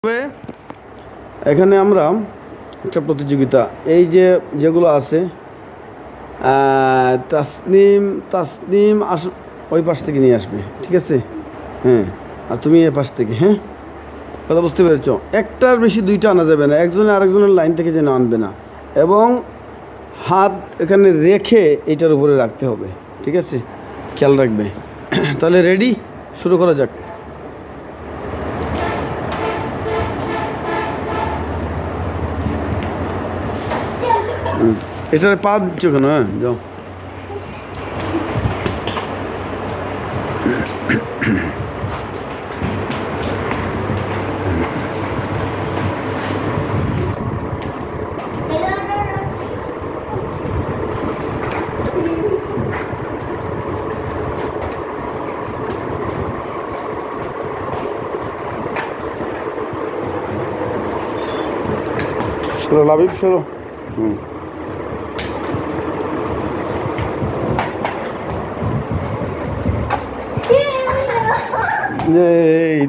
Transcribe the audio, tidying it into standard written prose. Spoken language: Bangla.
তবে এখানে আমরা একটা প্রতিযোগিতা এই যেগুলো আছে তাসনিম তাসনিম ওই পাশ থেকে নিয়ে আসবে, ঠিক আছে? হ্যাঁ, আর তুমি এ পাশ থেকে। হ্যাঁ, কথা বুঝতে পেরেছো? একটার বেশি দুইটা আনা যাবে না, একজনে আরেকজনের লাইন থেকে যেন আনবে না, এবং হাত এখানে রেখে এইটার উপরে রাখতে হবে, ঠিক আছে? খেয়াল রাখবে। তাহলে রেডি, শুরু করা যাক। এটার পা দিচ্ছ কেন? হ্যাঁ, যাও। সরো লাবিব, সরো। এই